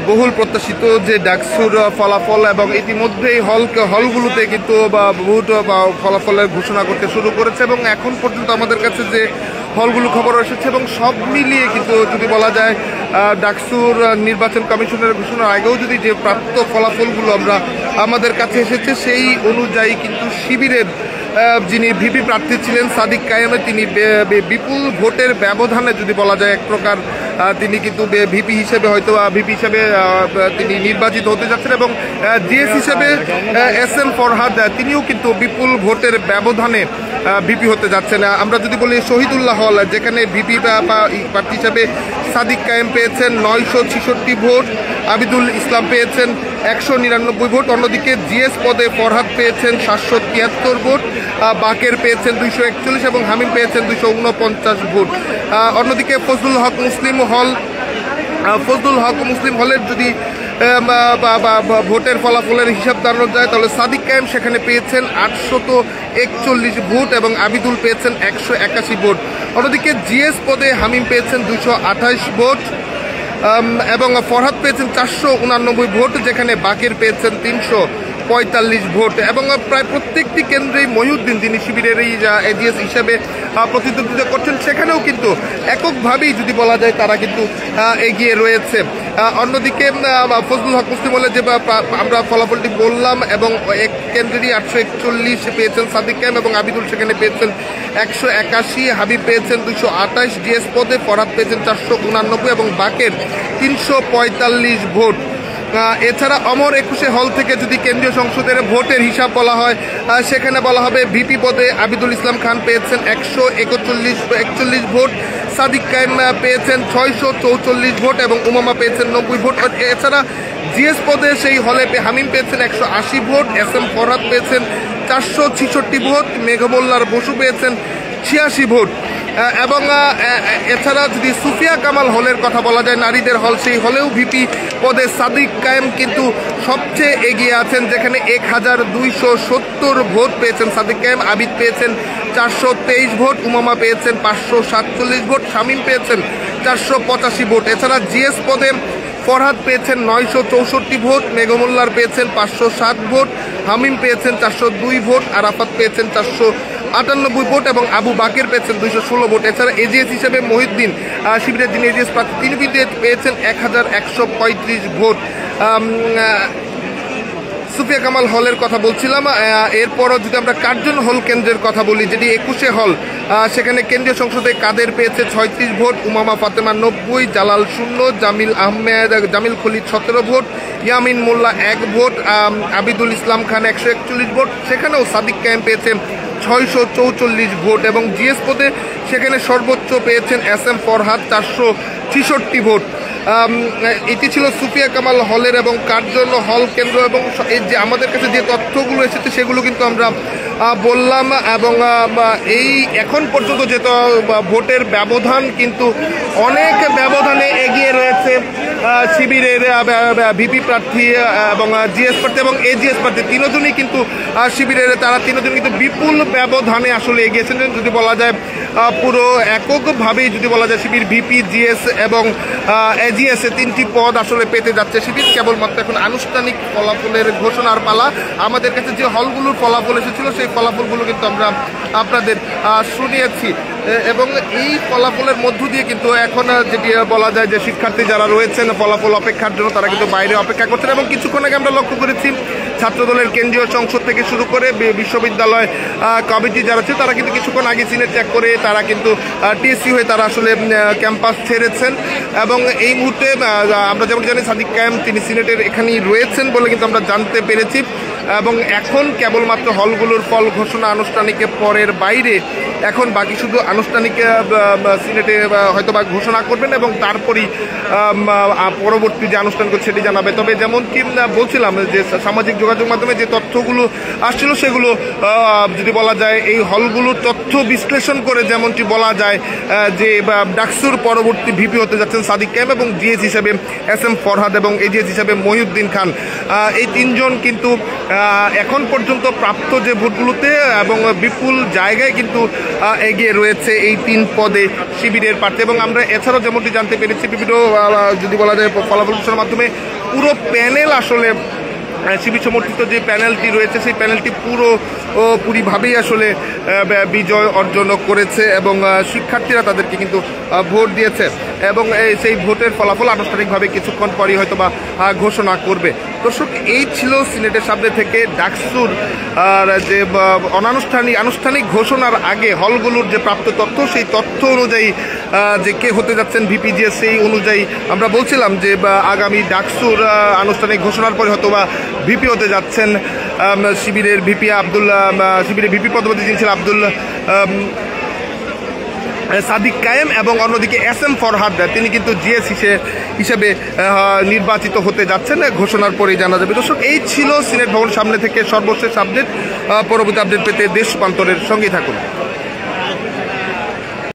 বহুল প্রত্যাশিত যে ডাকসুর ফলাফল, এবং ইতিমধ্যেই হলগুলোতে কিন্তু বহুত ফলাফলের ঘোষণা করতে শুরু করেছে, এবং এখন পর্যন্ত আমাদের কাছে যে হলগুলো খবর এসেছে এবং সব মিলিয়ে কিন্তু যদি বলা যায় ডাকসুর নির্বাচন কমিশনের ঘোষণার আগেও যদি যে প্রাপ্ত ফলাফলগুলো আমাদের কাছে এসেছে সেই অনুযায়ী কিন্তু শিবিরের যিনি ভিপি প্রার্থী ছিলেন সাদিক কায়েমে, তিনি বিপুল ভোটের ব্যবধানে যদি বলা যায় এক প্রকার তিনি কিন্তু ভিপি হিসেবে হয়তো ভিপি হিসেবে তিনি নির্বাচিত হতে যাচ্ছেন, এবং জিএস হিসেবে SM ফরহাদ তিনিও কিন্তু বিপুল ভোটের ব্যবধানে ভিপি হতে যাচ্ছেন। আমরা যদি বলি শহীদুল্লাহ হল, যেখানে ভিপি প্রার্থী হিসেবে সাদিক কায়েম পেয়েছেন 966 ভোট, আবিদুল ইসলাম পেয়েছেন 199 ভোট, অন্যদিকে জিএস পদে ফরহাদ পেয়েছেন 773 ভোট, বাকের পেয়েছেন 241 এবং হামিম পেয়েছেন 249 ভোট। অন্যদিকে ফজলুল হক মুসলিম হলের যদি ভোটের ফলাফলের হিসাব দাঁড়ানো যায় তাহলে সাদিক কায়েম সেখানে পেয়েছেন 841 ভোট এবং আবিদুল পেয়েছেন 181 ভোট। অন্যদিকে জিএস পদে হামিম পেয়েছেন 228 ভোট এবং ফরহাদ পেয়েছেন 489 ভোট, যেখানে বাকের পেয়েছেন 345 ভোট। এবং প্রায় প্রত্যেকটি কেন্দ্রেই মহিউদ্দিন, যিনি শিবিরের এই এজিএস হিসেবে প্রতিদ্বন্দ্বিতা করছেন, সেখানেও কিন্তু এককভাবেই যদি বলা যায় তারা কিন্তু এগিয়ে রয়েছে। অন্যদিকে ফজলুল হক মুসলিম হলে যে আমরা ফলাফলটি বললাম, এবং এক কেন্দ্রেরই 841 পেয়েছেন সাদিক কায়েম এবং আবিদুল সেখানে পেয়েছেন 181, হাবিব পেয়েছেন 228, জিএস পদে ফরহাদ পেয়েছেন 489 এবং বাকের 345 ভোট। এছাড়া অমর 21 হল থেকে যদি কেন্দ্রীয় সংসদের ভোটের হিসাব বলা হয়, সেখানে বলা হবে ভিপি পদে আবিদুল ইসলাম খান পেয়েছেন 141 ভোট, সাদিক কায়েম পেয়েছেন 644 ভোট এবং উমামা পেয়েছেন 90 ভোট। এছাড়া জিএস পদে সেই হলে হামিম পেয়েছেন 180 ভোট, SM ফরহাদ পেয়েছেন 466 ভোট, মেঘমোল্লার বসু পেয়েছেন 86 ভোট। এবং এছাড়া যদি সুফিয়া কামাল হলের কথা বলা যায়, নারীদের হল, সেই হলেও ভিপি পদে সাদিক কায়েম কিন্তু সবচেয়ে এগিয়ে আছেন, যেখানে 1270 ভোট পেয়েছেন সাদিক কায়েম, আবিদ পেয়েছেন 423 ভোট, উমামা পেয়েছেন 547 ভোট, শামীম পেয়েছেন 485 ভোট। এছাড়া জিএস পদে ফরহাদ পেয়েছেন 964 ভোট, মেঘমোল্লার পেয়েছেন 507 ভোট, হামিম পেয়েছেন 402 ভোট, আরাফাত পেয়েছেন 498 ভোট এবং আবু বাকের পেয়েছেন 216 ভোট। এছাড়া এজিএস হিসেবে মহিউদ্দিন, শিবিরের যিনি এজিএস প্রার্থী, তিনি পেয়েছেন 1135 ভোট। সুফিয়া কামাল হলের কথা বলছিলাম। এরপরও যদি আমরা কার্জন হল কেন্দ্রের কথা বলি, যেটি 21 হল, সেখানে কেন্দ্রীয় সংসদে কাদের পেয়েছে 36 vote, Umama Fatema 90, Jalal 0, Jamil Khalid 17 vote, Yamin মোল্লা 1 ভোট, আবিদুল ইসলাম খান 141 ভোট। সেখানেও সাদিক কায়েম পেয়েছেন 644 ভোট এবং জিএস পদে সেখানে সর্বোচ্চ পেয়েছেন SM ফরহাদ 466 ভোট। এটি ছিল সুফিয়া কামাল হলের এবং কার্জন হল কেন্দ্র, এবং এই যে আমাদের কাছে যে তথ্যগুলো এসেছে সেগুলো কিন্তু আমরা বললাম। এবং এই এখন পর্যন্ত যে ভোটের ব্যবধান কিন্তু অনেক ব্যবধানে এগিয়ে রয়েছে শিবিরের ভিপি প্রার্থী এবং জিএস প্রার্থী এবং এজিএস প্রার্থী, তিনজনই কিন্তু শিবিরের, তারা তিনজন কিন্তু বিপুল ব্যবধানে আসলে এগিয়েছেন। যদি বলা যায় পুরো এককভাবেই যদি বলা যায় শিবির ভিপি, জিএস এবং এজিএস তিনটি পদ আসলে পেতে যাচ্ছে শিবির। কেবলমাত্র এখন আনুষ্ঠানিক ফলাফলের ঘোষণার পালা। আমাদের কাছে যে হলগুলোর ফলাফল এসেছিল সেই ফলাফলগুলো কিন্তু আমরা আপনাদের শুনিয়েছি, এবং এই ফলাফলের মধ্য দিয়ে কিন্তু এখন যেটি বলা যায় যে শিক্ষার্থী যারা রয়েছেন ফলাফল অপেক্ষার জন্য তারা কিন্তু বাইরে অপেক্ষা করছেন। এবং কিছুক্ষণ আগে আমরা লক্ষ্য করেছি ছাত্রদলের কেন্দ্রীয় সংসদ থেকে শুরু করে বিশ্ববিদ্যালয় কমিটি যারা ছিল তারা কিন্তু কিছুক্ষণ আগে সিনেট ত্যাগ করে তারা কিন্তু টিএসসি হয়ে তারা আসলে ক্যাম্পাস ছেড়েছেন। এবং এই মুহূর্তে আমরা যেমন জানি সাদিক কায়েম তিনি সিনেটের এখানেই রয়েছেন বলে কিন্তু আমরা জানতে পেরেছি। এবং এখন কেবলমাত্র হলগুলোর ফল ঘোষণা আনুষ্ঠানিকের পরের বাইরে এখন বাকি শুধু আনুষ্ঠানিক সিনেটে হয়তো বা ঘোষণা করবেন এবং তারপরই পরবর্তী যে আনুষ্ঠানিক সেটি জানাবে। তবে যেমন কি বলছিলাম যে সামাজিক যোগাযোগ মাধ্যমে যে তথ্যগুলো আসছিল সেগুলো যদি বলা যায় এই হলগুলোর তথ্য বিশ্লেষণ করে যেমনটি বলা যায় যে ডাকসুর পরবর্তী ভিপি হতে যাচ্ছেন সাদিক কায়েম এবং জিএস হিসেবে SM ফরহাদ এবং এজিএস হিসেবে মহিউদ্দিন খান। এই তিনজন কিন্তু এখন পর্যন্ত প্রাপ্ত যে ভোটগুলোতে এবং বিপুল জায়গায় কিন্তু এগিয়ে রয়েছে এই 3 পদে শিবিরের প্রার্থী। এবং আমরা এছাড়াও যেমনটি জানতে পেরেছি বিভিন্ন যদি বলা যায় ফলাফল ঘোষণার মাধ্যমে পুরো প্যানেল আসলে শিবির সমর্থিত যে প্যানেলটি রয়েছে সেই প্যানেলটি পুরোপুরিভাবেই আসলে বিজয় অর্জন করেছে এবং শিক্ষার্থীরা তাদেরকে কিন্তু ভোট দিয়েছে এবং সেই ভোটের ফলাফল আনুষ্ঠানিকভাবে কিছুক্ষণ পরই হয়তো বা ঘোষণা করবে। দর্শক, এই ছিল সিনেটের সামনে থেকে ডাকসুর যে আনুষ্ঠানিক ঘোষণার আগে হলগুলোর যে প্রাপ্ত তথ্য, সেই তথ্য অনুযায়ী যে কে হতে যাচ্ছেন ভিপিজিএস, সেই অনুযায়ী আমরা বলছিলাম যে আগামী ডাকসুর আনুষ্ঠানিক ঘোষণার পরে হয়তো বা ভিপি হতে যাচ্ছেন শিবিরের ভিপি শিবিরের ভিপি পদবর্তী যিনি ছিলেন আব্দুল সাদিক কায়েম এবং অন্যদিকে SM ফরহাদ তিনি কিন্তু জিএস হিসেবে নির্বাচিত হতে যাচ্ছেন। ঘোষণার পরেই জানা যাবে। দর্শক, এই ছিল সিনেট ভবন সামনে থেকে সর্বশেষ আপডেট। পরবর্তী আপডেট পেতে দেশ রূপান্তরের সঙ্গেই থাকুন।